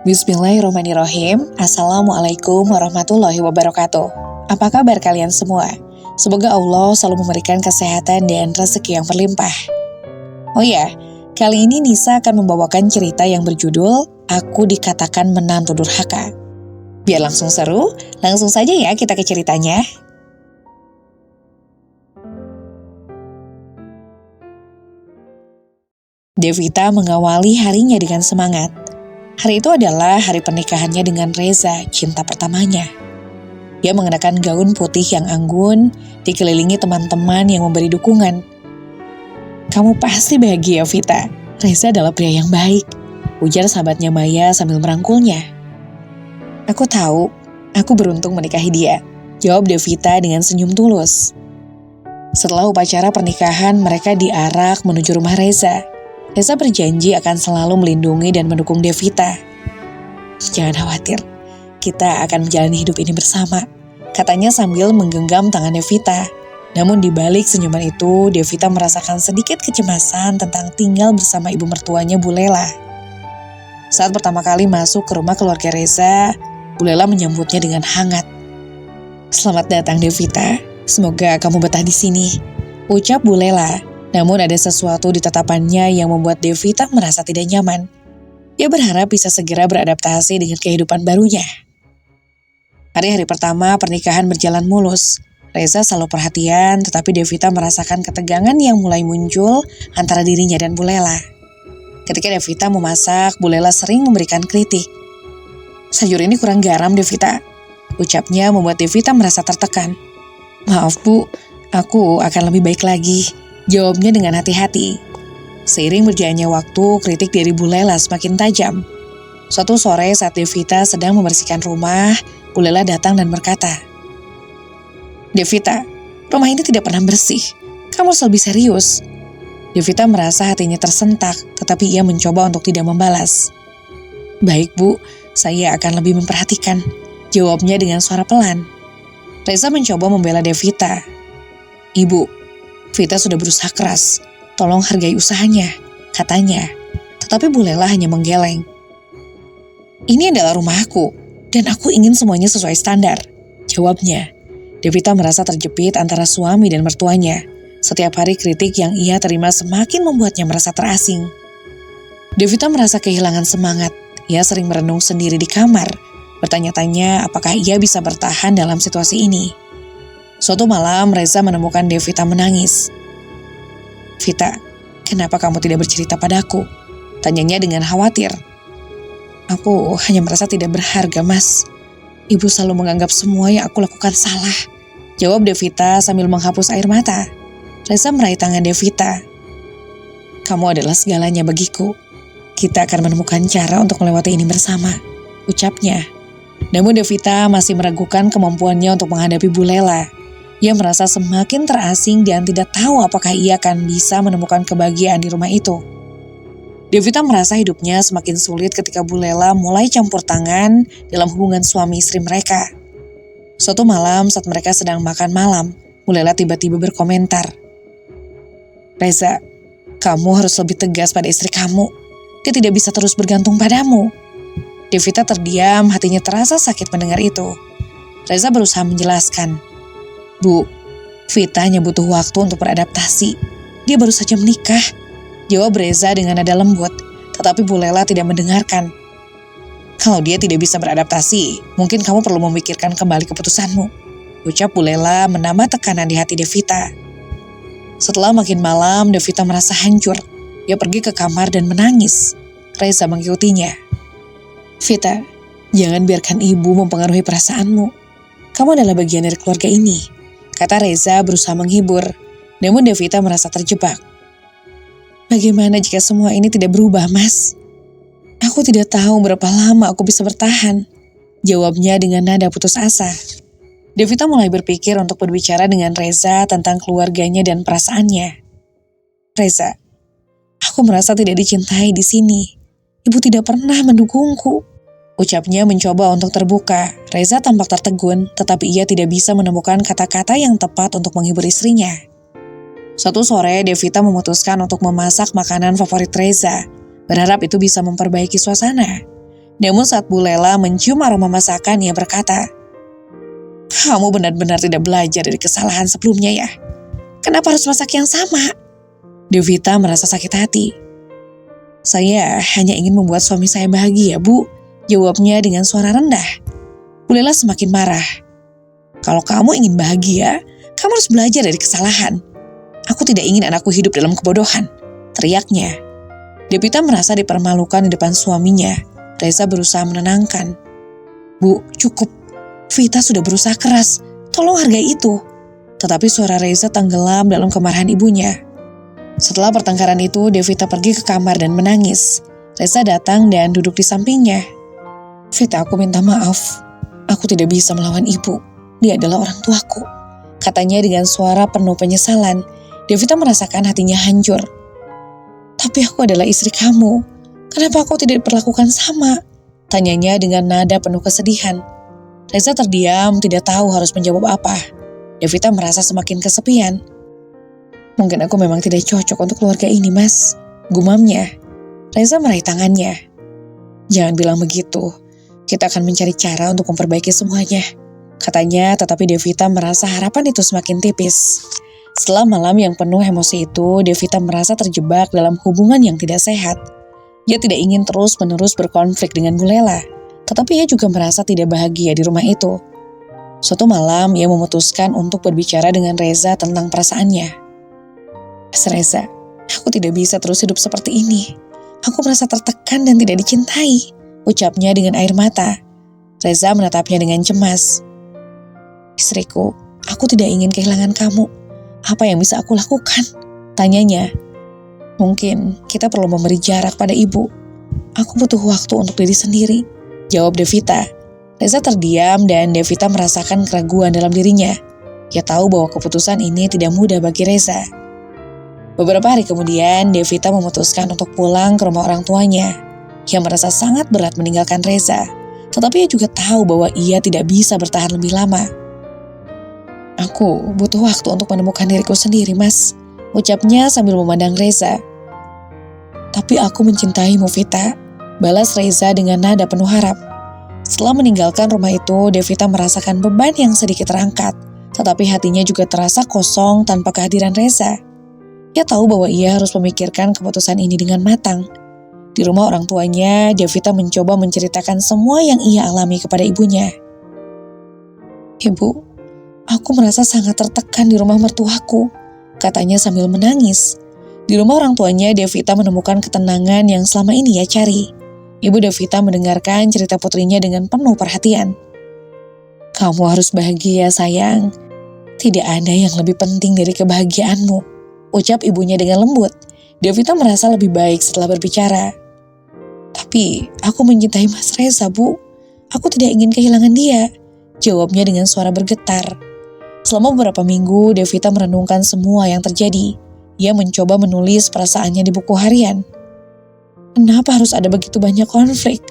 Bismillahirrahmanirrahim. Assalamualaikum warahmatullahi wabarakatuh. Apa kabar kalian semua? Semoga Allah selalu memberikan kesehatan dan rezeki yang berlimpah. Oh ya, kali ini Nisa akan membawakan cerita yang berjudul Aku Dikatakan Menantu Durhaka. Biar langsung seru, langsung saja ya kita ke ceritanya. Devita mengawali harinya dengan semangat. Hari itu adalah hari pernikahannya dengan Reza, cinta pertamanya. Dia mengenakan gaun putih yang anggun, dikelilingi teman-teman yang memberi dukungan. Kamu pasti bahagia, Vita. Reza adalah pria yang baik, ujar sahabatnya Maya sambil merangkulnya. Aku tahu, aku beruntung menikahi dia, jawab Devita dengan senyum tulus. Setelah upacara pernikahan, mereka diarak menuju rumah Reza. Reza berjanji akan selalu melindungi dan mendukung Devita. Jangan khawatir, kita akan menjalani hidup ini bersama, katanya sambil menggenggam tangan Devita. Namun di balik senyuman itu, Devita merasakan sedikit kecemasan tentang tinggal bersama ibu mertuanya Bu Lela. Saat pertama kali masuk ke rumah keluarga Reza, Bu Lela menyambutnya dengan hangat. Selamat datang Devita, semoga kamu betah di sini, ucap Bu Lela. Namun ada sesuatu di tatapannya yang membuat Devita merasa tidak nyaman. Dia berharap bisa segera beradaptasi dengan kehidupan barunya. Hari-hari pertama pernikahan berjalan mulus. Reza selalu perhatian, tetapi Devita merasakan ketegangan yang mulai muncul antara dirinya dan Bu Lela. Ketika Devita memasak, Bu Lela sering memberikan kritik. Sayur ini kurang garam, Devita, ucapnya membuat Devita merasa tertekan. Maaf Bu, aku akan lebih baik lagi, jawabnya dengan hati-hati. Seiring berjalannya waktu, kritik dari Bu Lela semakin tajam. Suatu sore saat Devita sedang membersihkan rumah, Bu Lela datang dan berkata, Devita, rumah ini tidak pernah bersih. Kamu harus lebih serius. Devita merasa hatinya tersentak, tetapi ia mencoba untuk tidak membalas. Baik Bu, saya akan lebih memperhatikan, jawabnya dengan suara pelan. Reza mencoba membela Devita. Ibu, Vita sudah berusaha keras, tolong hargai usahanya, katanya. Tetapi Bu Lela hanya menggeleng. Ini adalah rumahku, dan aku ingin semuanya sesuai standar, jawabnya. Devita merasa terjepit antara suami dan mertuanya. Setiap hari kritik yang ia terima semakin membuatnya merasa terasing. Devita merasa kehilangan semangat. Ia sering merenung sendiri di kamar, bertanya-tanya apakah ia bisa bertahan dalam situasi ini. Suatu malam, Reza menemukan Devita menangis. Vita, kenapa kamu tidak bercerita padaku? Tanyanya dengan khawatir. Aku hanya merasa tidak berharga, Mas. Ibu selalu menganggap semua yang aku lakukan salah, jawab Devita sambil menghapus air mata. Reza meraih tangan Devita. Kamu adalah segalanya bagiku. Kita akan menemukan cara untuk melewati ini bersama, ucapnya. Namun Devita masih meragukan kemampuannya untuk menghadapi Bu Lela. Ia merasa semakin terasing dan tidak tahu apakah ia akan bisa menemukan kebahagiaan di rumah itu. Devita merasa hidupnya semakin sulit ketika Bu Lela mulai campur tangan dalam hubungan suami istri mereka. Suatu malam saat mereka sedang makan malam, Bu Lela tiba-tiba berkomentar. Reza, kamu harus lebih tegas pada istri kamu. Dia tidak bisa terus bergantung padamu. Devita terdiam, hatinya terasa sakit mendengar itu. Reza berusaha menjelaskan. Bu, Vita hanya butuh waktu untuk beradaptasi. Dia baru saja menikah, jawab Reza dengan nada lembut, tetapi Bu Lela tidak mendengarkan. Kalau dia tidak bisa beradaptasi, mungkin kamu perlu memikirkan kembali keputusanmu, ucap Bu Lela menambah tekanan di hati Devita. Setelah makin malam, Devita merasa hancur. Dia pergi ke kamar dan menangis. Reza mengikutinya. Vita, jangan biarkan ibu mempengaruhi perasaanmu. Kamu adalah bagian dari keluarga ini, kata Reza berusaha menghibur. Namun Devita merasa terjebak. Bagaimana jika semua ini tidak berubah, Mas? Aku tidak tahu berapa lama aku bisa bertahan, jawabnya dengan nada putus asa. Devita mulai berpikir untuk berbicara dengan Reza tentang keluarganya dan perasaannya. Reza, aku merasa tidak dicintai di sini. Ibu tidak pernah mendukungku, ucapnya mencoba untuk terbuka. Reza tampak tertegun, tetapi ia tidak bisa menemukan kata-kata yang tepat untuk menghibur istrinya. Suatu sore, Devita memutuskan untuk memasak makanan favorit Reza, berharap itu bisa memperbaiki suasana. Namun saat Bu Lela mencium aroma masakan, ia berkata, "Kamu benar-benar tidak belajar dari kesalahan sebelumnya ya? Kenapa harus masak yang sama?" Devita merasa sakit hati. "Saya hanya ingin membuat suami saya bahagia, Bu," jawabnya dengan suara rendah. Bu Lela semakin marah. "Kalau kamu ingin bahagia, kamu harus belajar dari kesalahan. Aku tidak ingin anakku hidup dalam kebodohan," teriaknya. Devita merasa dipermalukan di depan suaminya. Reza berusaha menenangkan. "Bu, cukup. Vita sudah berusaha keras. Tolong hargai itu." Tetapi suara Reza tenggelam dalam kemarahan ibunya. Setelah pertengkaran itu, Devita pergi ke kamar dan menangis. Reza datang dan duduk di sampingnya. "Vita, aku minta maaf. Aku tidak bisa melawan ibu. Dia adalah orang tuaku," katanya dengan suara penuh penyesalan. Devita merasakan hatinya hancur. "Tapi aku adalah istri kamu. Kenapa aku tidak diperlakukan sama?" tanyanya dengan nada penuh kesedihan. Reza terdiam, tidak tahu harus menjawab apa. Devita merasa semakin kesepian. "Mungkin aku memang tidak cocok untuk keluarga ini, Mas," gumamnya. Reza meraih tangannya. "Jangan bilang begitu. Kita akan mencari cara untuk memperbaiki semuanya," katanya, tetapi Devita merasa harapan itu semakin tipis. Setelah malam yang penuh emosi itu, Devita merasa terjebak dalam hubungan yang tidak sehat. Ia tidak ingin terus-menerus berkonflik dengan Bu Lela, tetapi ia juga merasa tidak bahagia di rumah itu. Suatu malam, ia memutuskan untuk berbicara dengan Reza tentang perasaannya. "Mas Reza, aku tidak bisa terus hidup seperti ini. Aku merasa tertekan dan tidak dicintai," ucapnya dengan air mata. Reza menatapnya dengan cemas. "Istriku, aku tidak ingin kehilangan kamu. Apa yang bisa aku lakukan?" tanyanya. "Mungkin kita perlu memberi jarak pada ibu. Aku butuh waktu untuk diri sendiri," jawab Devita. Reza terdiam dan Devita merasakan keraguan dalam dirinya. Ia tahu bahwa keputusan ini tidak mudah bagi Reza. Beberapa hari kemudian, Devita memutuskan untuk pulang ke rumah orang tuanya. Ia merasa sangat berat meninggalkan Reza, tetapi ia juga tahu bahwa ia tidak bisa bertahan lebih lama. "Aku butuh waktu untuk menemukan diriku sendiri, Mas," ucapnya sambil memandang Reza. "Tapi aku mencintaimu, Vita," balas Reza dengan nada penuh harap. Setelah meninggalkan rumah itu, Devita merasakan beban yang sedikit terangkat, tetapi hatinya juga terasa kosong tanpa kehadiran Reza. Ia tahu bahwa ia harus memikirkan keputusan ini dengan matang. Di rumah orang tuanya, Devita mencoba menceritakan semua yang ia alami kepada ibunya. "Ibu, aku merasa sangat tertekan di rumah mertuaku," katanya sambil menangis. Di rumah orang tuanya, Devita menemukan ketenangan yang selama ini ia cari. Ibu Devita mendengarkan cerita putrinya dengan penuh perhatian. "Kamu harus bahagia, sayang. Tidak ada yang lebih penting dari kebahagiaanmu," ucap ibunya dengan lembut. Devita merasa lebih baik setelah berbicara. "Tapi aku mencintai Mas Reza, Bu. Aku tidak ingin kehilangan dia," jawabnya dengan suara bergetar. Selama beberapa minggu, Devita merenungkan semua yang terjadi. Ia mencoba menulis perasaannya di buku harian. "Kenapa harus ada begitu banyak konflik?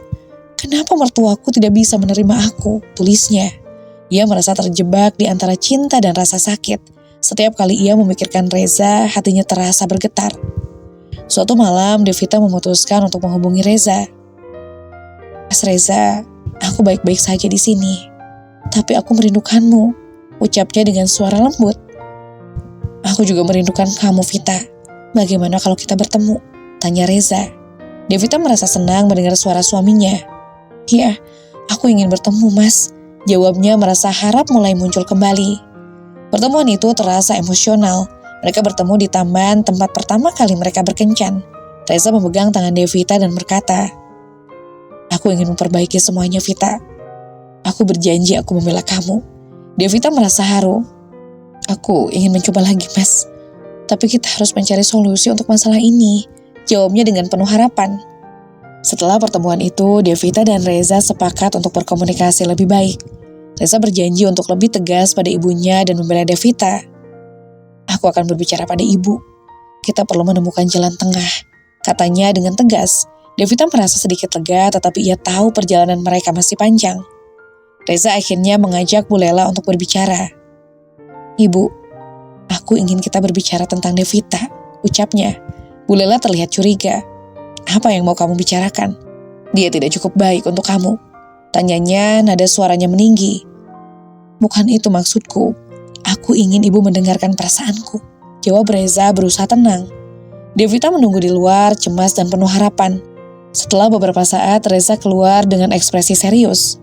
Kenapa mertuaku tidak bisa menerima aku?" tulisnya. Ia merasa terjebak di antara cinta dan rasa sakit. Setiap kali ia memikirkan Reza, hatinya terasa bergetar. Suatu malam, Devita memutuskan untuk menghubungi Reza. "Mas Reza, aku baik-baik saja di sini. Tapi aku merindukanmu," ucapnya dengan suara lembut. "Aku juga merindukan kamu, Vita. Bagaimana kalau kita bertemu?" tanya Reza. Devita merasa senang mendengar suara suaminya. "Ya, aku ingin bertemu, Mas," jawabnya merasa harap mulai muncul kembali. Pertemuan itu terasa emosional. Mereka bertemu di taman tempat pertama kali mereka berkencan. Reza memegang tangan Devita dan berkata, "Aku ingin memperbaiki semuanya, Vita. Aku berjanji aku membela kamu." Devita merasa haru. "Aku ingin mencoba lagi, Mas. Tapi kita harus mencari solusi untuk masalah ini," jawabnya dengan penuh harapan. Setelah pertemuan itu, Devita dan Reza sepakat untuk berkomunikasi lebih baik. Reza berjanji untuk lebih tegas pada ibunya dan membela Devita. "Aku akan berbicara pada ibu. Kita perlu menemukan jalan tengah," katanya dengan tegas. Devita merasa sedikit lega, tetapi ia tahu perjalanan mereka masih panjang. Reza akhirnya mengajak Bu Lela untuk berbicara. "Ibu, aku ingin kita berbicara tentang Devita," ucapnya. Bu Lela terlihat curiga. "Apa yang mau kamu bicarakan?" Dia tidak cukup baik untuk kamu. Tanyanya nada suaranya meninggi. Bukan itu maksudku. Aku ingin ibu mendengarkan perasaanku. Jawab Reza berusaha tenang. Devita menunggu di luar, cemas dan penuh harapan. Setelah beberapa saat, Reza keluar dengan ekspresi serius.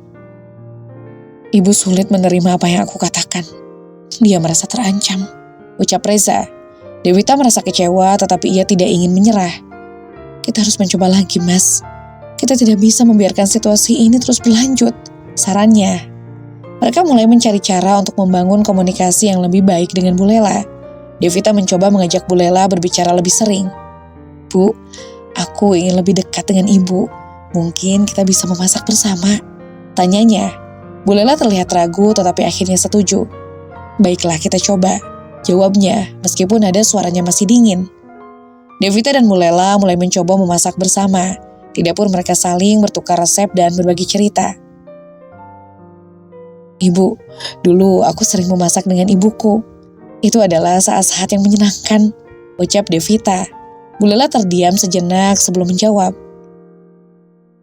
Ibu sulit menerima apa yang aku katakan. Dia merasa terancam, ucap Reza. Devita merasa kecewa, tetapi ia tidak ingin menyerah. Kita harus mencoba lagi, Mas. Kita tidak bisa membiarkan situasi ini terus berlanjut, sarannya. Mereka mulai mencari cara untuk membangun komunikasi yang lebih baik dengan Bu Lela. Devita mencoba mengajak Bu Lela berbicara lebih sering. Bu, aku ingin lebih dekat dengan ibu. Mungkin kita bisa memasak bersama, tanyanya. Bu Lela terlihat ragu tetapi akhirnya setuju. Baiklah, kita coba, jawabnya meskipun ada suaranya masih dingin. Devita dan Bu Lela mulai mencoba memasak bersama. Tidak pun mereka saling bertukar resep dan berbagi cerita. Ibu, dulu aku sering memasak dengan ibuku. Itu adalah saat-saat yang menyenangkan, ucap Devita. Bu Lela terdiam sejenak sebelum menjawab.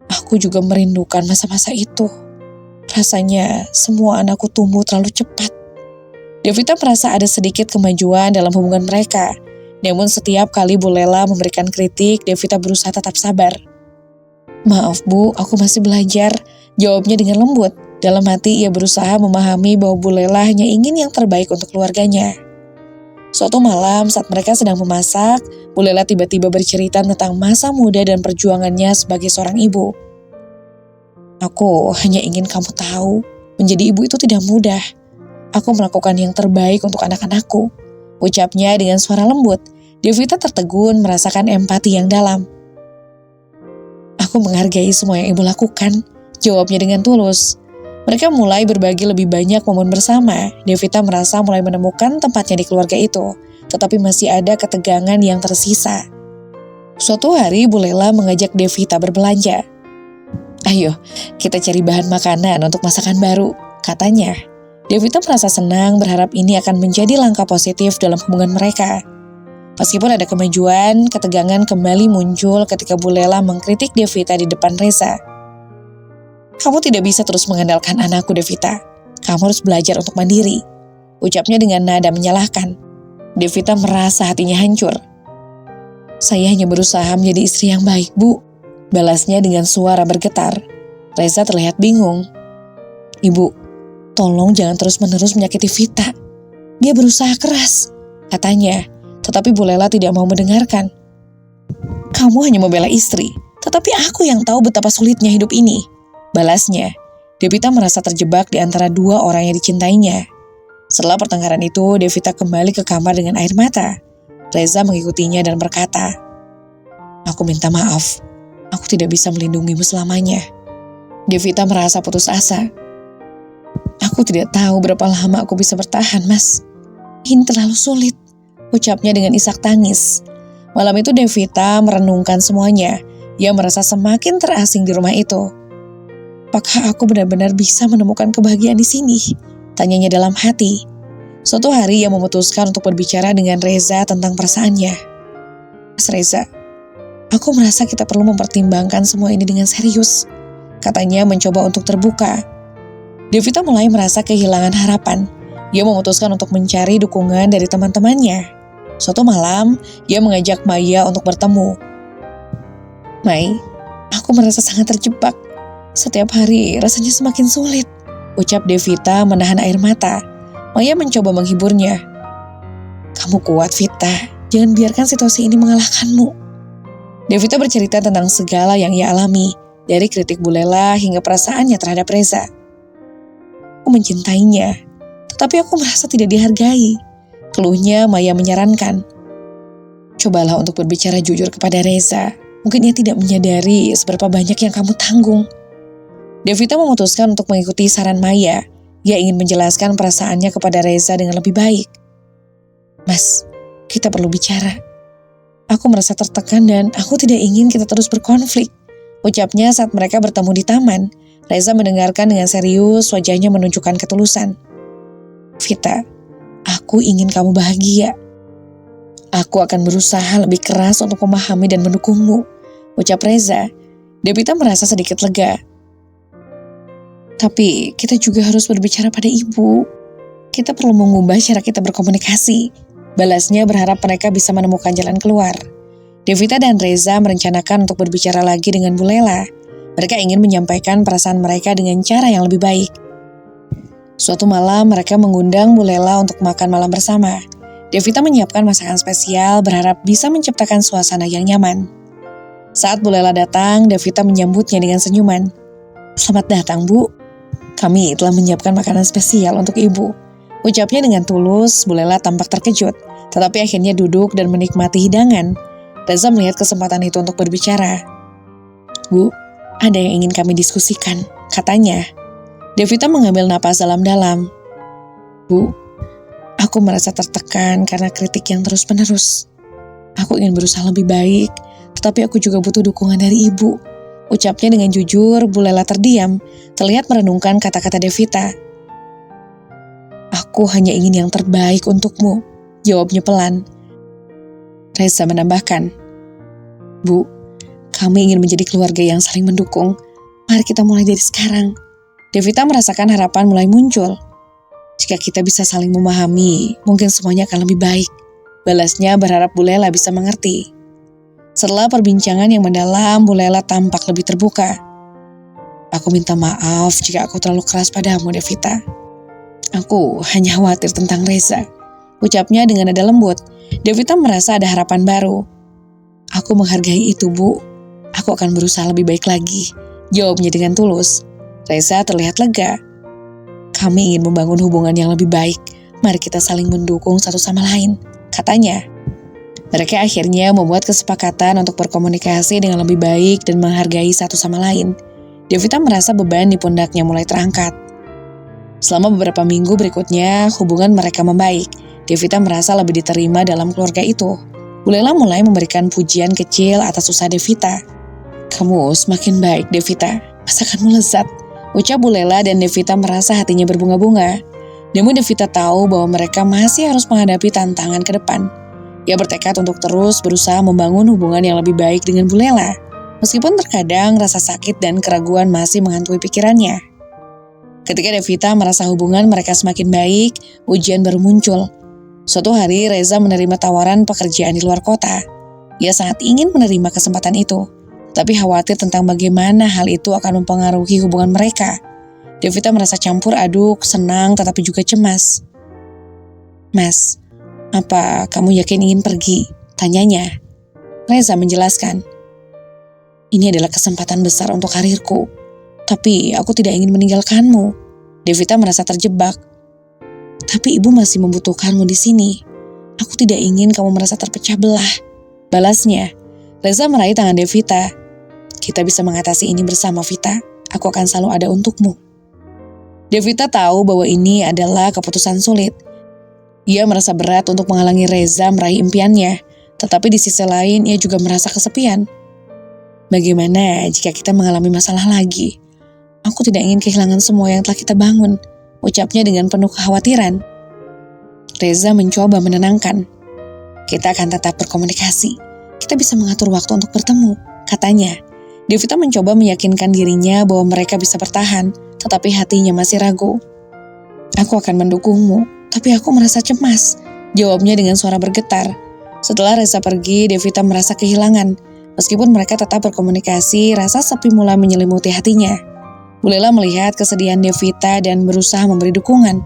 Aku juga merindukan masa-masa itu. Rasanya semua anakku tumbuh terlalu cepat. Devita merasa ada sedikit kemajuan dalam hubungan mereka. Namun setiap kali Bu Lela memberikan kritik, Devita berusaha tetap sabar. Maaf Bu, aku masih belajar, jawabnya dengan lembut. Dalam hati ia berusaha memahami bahwa Bu Lela hanya ingin yang terbaik untuk keluarganya. Suatu malam saat mereka sedang memasak, Bu Lela tiba-tiba bercerita tentang masa muda dan perjuangannya sebagai seorang ibu. Aku hanya ingin kamu tahu, menjadi ibu itu tidak mudah. Aku melakukan yang terbaik untuk anak-anakku, ucapnya dengan suara lembut. Devita tertegun merasakan empati yang dalam. Aku menghargai semua yang ibu lakukan, jawabnya dengan tulus. Mereka mulai berbagi lebih banyak momen bersama. Devita merasa mulai menemukan tempatnya di keluarga itu, tetapi masih ada ketegangan yang tersisa. Suatu hari Bu Lela mengajak Devita berbelanja. Ayo, kita cari bahan makanan untuk masakan baru, katanya. Devita merasa senang berharap ini akan menjadi langkah positif dalam hubungan mereka. Meskipun ada kemajuan, ketegangan kembali muncul ketika Bu Lela mengkritik Devita di depan Reza. Kamu tidak bisa terus mengandalkan anakku, Devita. Kamu harus belajar untuk mandiri, ucapnya dengan nada menyalahkan. Devita merasa hatinya hancur. Saya hanya berusaha menjadi istri yang baik, Bu, balasnya dengan suara bergetar. Reza terlihat bingung. Ibu, tolong jangan terus-menerus menyakiti Vita. Dia berusaha keras, katanya. Tetapi Bu Lela tidak mau mendengarkan. Kamu hanya membela istri, tetapi aku yang tahu betapa sulitnya hidup ini, balasnya. Devita merasa terjebak di antara dua orang yang dicintainya. Setelah pertengkaran itu, Devita kembali ke kamar dengan air mata. Reza mengikutinya dan berkata, Aku minta maaf, aku tidak bisa melindungimu selamanya. Devita merasa putus asa. Aku tidak tahu berapa lama aku bisa bertahan, Mas. Ini terlalu sulit, ucapnya dengan isak tangis. Malam itu Devita merenungkan semuanya. Ia merasa semakin terasing di rumah itu. Apakah aku benar-benar bisa menemukan kebahagiaan di sini? Tanyanya dalam hati. Suatu hari ia memutuskan untuk berbicara dengan Reza tentang perasaannya. Mas Reza, aku merasa kita perlu mempertimbangkan semua ini dengan serius, katanya mencoba untuk terbuka. Devita mulai merasa kehilangan harapan. Ia memutuskan untuk mencari dukungan dari teman-temannya. Suatu malam, ia mengajak Maya untuk bertemu. Mai, aku merasa sangat terjebak. Setiap hari rasanya semakin sulit, ucap Devita menahan air mata. Maya mencoba menghiburnya. Kamu kuat, Vita. Jangan biarkan situasi ini mengalahkanmu. Devita bercerita tentang segala yang ia alami, dari kritik Bu Lela hingga perasaannya terhadap Reza. Aku mencintainya, tetapi aku merasa tidak dihargai. Keluhnya Maya menyarankan. Cobalah untuk berbicara jujur kepada Reza. Mungkin ia tidak menyadari seberapa banyak yang kamu tanggung. Devita memutuskan untuk mengikuti saran Maya. Ia ingin menjelaskan perasaannya kepada Reza dengan lebih baik. Mas, kita perlu bicara. Aku merasa tertekan dan aku tidak ingin kita terus berkonflik, ucapnya saat mereka bertemu di taman. Reza mendengarkan dengan serius, wajahnya menunjukkan ketulusan. Vita, aku ingin kamu bahagia. Aku akan berusaha lebih keras untuk memahami dan mendukungmu, ucap Reza. Devita merasa sedikit lega. Tapi kita juga harus berbicara pada ibu. Kita perlu mengubah cara kita berkomunikasi. Balasnya berharap mereka bisa menemukan jalan keluar. Devita dan Reza merencanakan untuk berbicara lagi dengan Bu Lela. Mereka ingin menyampaikan perasaan mereka dengan cara yang lebih baik. Suatu malam mereka mengundang Bu Lela untuk makan malam bersama. Devita menyiapkan masakan spesial berharap bisa menciptakan suasana yang nyaman. Saat Bu Lela datang, Devita menyambutnya dengan senyuman. "Selamat datang, Bu. Kami telah menyiapkan makanan spesial untuk Ibu." Ucapnya dengan tulus. Bu Lela tampak terkejut, tetapi akhirnya duduk dan menikmati hidangan. Reza melihat kesempatan itu untuk berbicara. "Bu, ada yang ingin kami diskusikan," katanya. Devita mengambil napas dalam-dalam. "Bu, aku merasa tertekan karena kritik yang terus-menerus. Aku ingin berusaha lebih baik, tetapi aku juga butuh dukungan dari Ibu." Ucapnya dengan jujur. Bu Lela terdiam, terlihat merenungkan kata-kata Devita. "Aku hanya ingin yang terbaik untukmu," jawabnya pelan. Reza menambahkan, "Bu, kami ingin menjadi keluarga yang saling mendukung. Mari kita mulai dari sekarang." Devita merasakan harapan mulai muncul. "Jika kita bisa saling memahami, mungkin semuanya akan lebih baik." Balasnya berharap Bu Lela bisa mengerti. Setelah perbincangan yang mendalam, Bu Lela tampak lebih terbuka. "Aku minta maaf jika aku terlalu keras padamu, Devita. Aku hanya khawatir tentang Reza," ucapnya dengan nada lembut. Devita merasa ada harapan baru. "Aku menghargai itu, Bu. Aku akan berusaha lebih baik lagi," jawabnya dengan tulus. Reza terlihat lega. "Kami ingin membangun hubungan yang lebih baik. Mari kita saling mendukung satu sama lain," katanya. Mereka akhirnya membuat kesepakatan untuk berkomunikasi dengan lebih baik dan menghargai satu sama lain. Devita merasa beban di pundaknya mulai terangkat. Selama beberapa minggu berikutnya, hubungan mereka membaik. Devita merasa lebih diterima dalam keluarga itu. Bu Lela mulai memberikan pujian kecil atas usaha Devita. "Kamu semakin baik, Devita. Masakanmu lezat," ucap Bu Lela, dan Devita merasa hatinya berbunga-bunga. Namun Devita tahu bahwa mereka masih harus menghadapi tantangan ke depan. Ia bertekad untuk terus berusaha membangun hubungan yang lebih baik dengan Bu Lela. Meskipun terkadang rasa sakit dan keraguan masih menghantui pikirannya. Ketika Devita merasa hubungan mereka semakin baik, ujian baru muncul. Suatu hari Reza menerima tawaran pekerjaan di luar kota. Ia sangat ingin menerima kesempatan itu, tapi khawatir tentang bagaimana hal itu akan mempengaruhi hubungan mereka. Devita merasa campur aduk, senang tetapi juga cemas. "Mas, apa kamu yakin ingin pergi?" tanyanya. Reza menjelaskan, "Ini adalah kesempatan besar untuk karirku. Tapi aku tidak ingin meninggalkanmu." Devita merasa terjebak. "Tapi ibu masih membutuhkanmu di sini. Aku tidak ingin kamu merasa terpecah belah," balasnya. Reza meraih tangan Devita. "Kita bisa mengatasi ini bersama, Vita. Aku akan selalu ada untukmu." Devita tahu bahwa ini adalah keputusan sulit. Ia merasa berat untuk menghalangi Reza meraih impiannya, tetapi di sisi lain ia juga merasa kesepian. "Bagaimana jika kita mengalami masalah lagi? Aku tidak ingin kehilangan semua yang telah kita bangun," ucapnya dengan penuh kekhawatiran. Reza mencoba menenangkan. "Kita akan tetap berkomunikasi. Kita bisa mengatur waktu untuk bertemu," katanya. Devita mencoba meyakinkan dirinya bahwa mereka bisa bertahan, tetapi hatinya masih ragu. "Aku akan mendukungmu, tapi aku merasa cemas," jawabnya dengan suara bergetar. Setelah Reza pergi, Devita merasa kehilangan. Meskipun mereka tetap berkomunikasi, rasa sepi mulai menyelimuti hatinya. Bu Lela melihat kesedihan Devita dan berusaha memberi dukungan.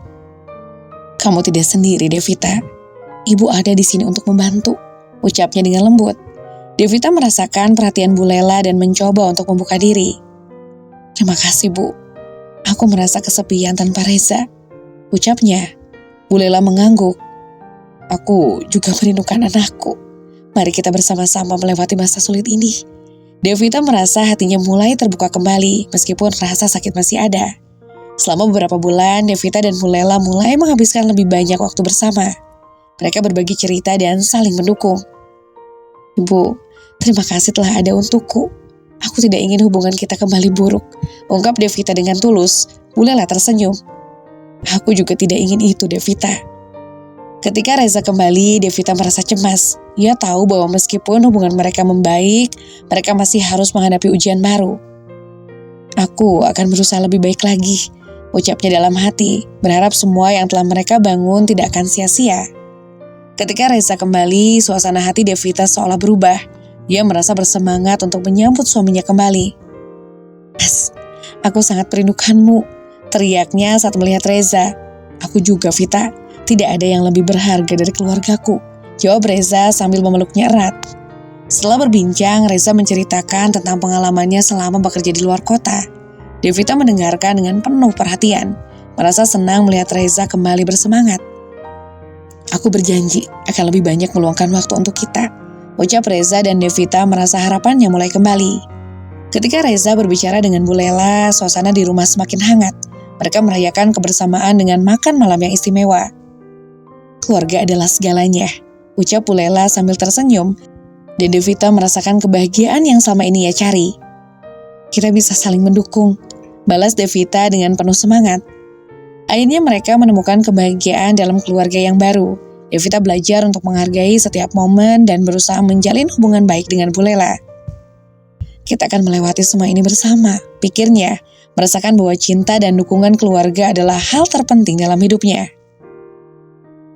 "Kamu tidak sendiri, Devita. Ibu ada di sini untuk membantu," ucapnya dengan lembut. Devita merasakan perhatian Bu Lela dan mencoba untuk membuka diri. "Terima kasih, Bu. Aku merasa kesepian tanpa Reza," ucapnya. Bu Lela mengangguk. "Aku juga merindukan anakku. Mari kita bersama-sama melewati masa sulit ini." Devita merasa hatinya mulai terbuka kembali meskipun rasa sakit masih ada. Selama beberapa bulan, Devita dan Bu Lela mulai menghabiskan lebih banyak waktu bersama. Mereka berbagi cerita dan saling mendukung. "Ibu, terima kasih telah ada untukku. Aku tidak ingin hubungan kita kembali buruk," ungkap Devita dengan tulus. Bu Lela tersenyum. "Aku juga tidak ingin itu, Devita." Ketika Reza kembali, Devita merasa cemas. Ia tahu bahwa meskipun hubungan mereka membaik, mereka masih harus menghadapi ujian baru. Aku akan berusaha lebih baik lagi, ucapnya dalam hati, berharap semua yang telah mereka bangun tidak akan sia-sia. Ketika Reza kembali, suasana hati Devita seolah berubah. Ia merasa bersemangat untuk menyambut suaminya kembali. Mas, aku sangat merindukanmu, teriaknya saat melihat Reza. Aku juga, Vita, tidak ada yang lebih berharga dari keluargaku, jawab Reza sambil memeluknya erat. Setelah berbincang, Reza menceritakan tentang pengalamannya selama bekerja di luar kota. Devita mendengarkan dengan penuh perhatian, merasa senang melihat Reza kembali bersemangat. Aku berjanji akan lebih banyak meluangkan waktu untuk kita, ucap Reza, dan Devita merasa harapannya mulai kembali. Ketika Reza berbicara dengan Bu Lela, suasana di rumah semakin hangat. Mereka merayakan kebersamaan dengan makan malam yang istimewa. Keluarga adalah segalanya, ucap Bu Lela sambil tersenyum, dan Devita merasakan kebahagiaan yang selama ini ia cari. Kita bisa saling mendukung, balas Devita dengan penuh semangat. Akhirnya mereka menemukan kebahagiaan dalam keluarga yang baru. Devita belajar untuk menghargai setiap momen dan berusaha menjalin hubungan baik dengan Bu Lela. Kita akan melewati semua ini bersama, pikirnya, merasakan bahwa cinta dan dukungan keluarga adalah hal terpenting dalam hidupnya.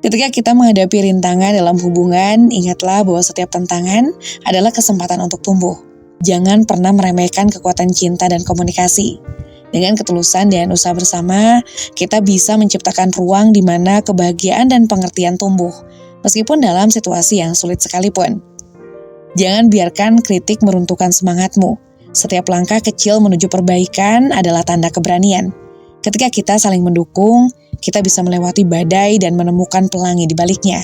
Ketika kita menghadapi rintangan dalam hubungan, ingatlah bahwa setiap tantangan adalah kesempatan untuk tumbuh. Jangan pernah meremehkan kekuatan cinta dan komunikasi. Dengan ketulusan dan usaha bersama, kita bisa menciptakan ruang di mana kebahagiaan dan pengertian tumbuh, meskipun dalam situasi yang sulit sekalipun. Jangan biarkan kritik meruntuhkan semangatmu. Setiap langkah kecil menuju perbaikan adalah tanda keberanian. Ketika kita saling mendukung, kita bisa melewati badai dan menemukan pelangi di baliknya.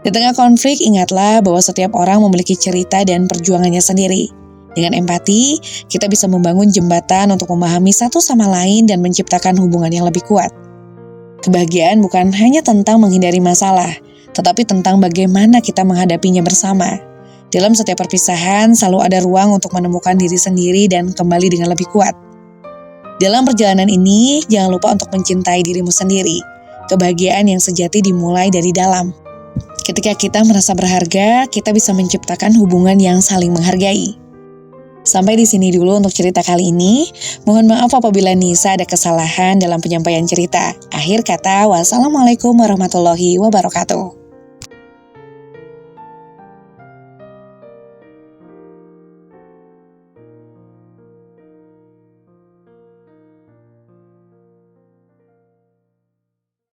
Di tengah konflik, ingatlah bahwa setiap orang memiliki cerita dan perjuangannya sendiri. Dengan empati, kita bisa membangun jembatan untuk memahami satu sama lain dan menciptakan hubungan yang lebih kuat. Kebahagiaan bukan hanya tentang menghindari masalah, tetapi tentang bagaimana kita menghadapinya bersama. Dalam setiap perpisahan, selalu ada ruang untuk menemukan diri sendiri dan kembali dengan lebih kuat. Dalam perjalanan ini, jangan lupa untuk mencintai dirimu sendiri. Kebahagiaan yang sejati dimulai dari dalam. Ketika kita merasa berharga, kita bisa menciptakan hubungan yang saling menghargai. Sampai di sini dulu untuk cerita kali ini. Mohon maaf apabila Nisa ada kesalahan dalam penyampaian cerita. Akhir kata, wassalamualaikum warahmatullahi wabarakatuh.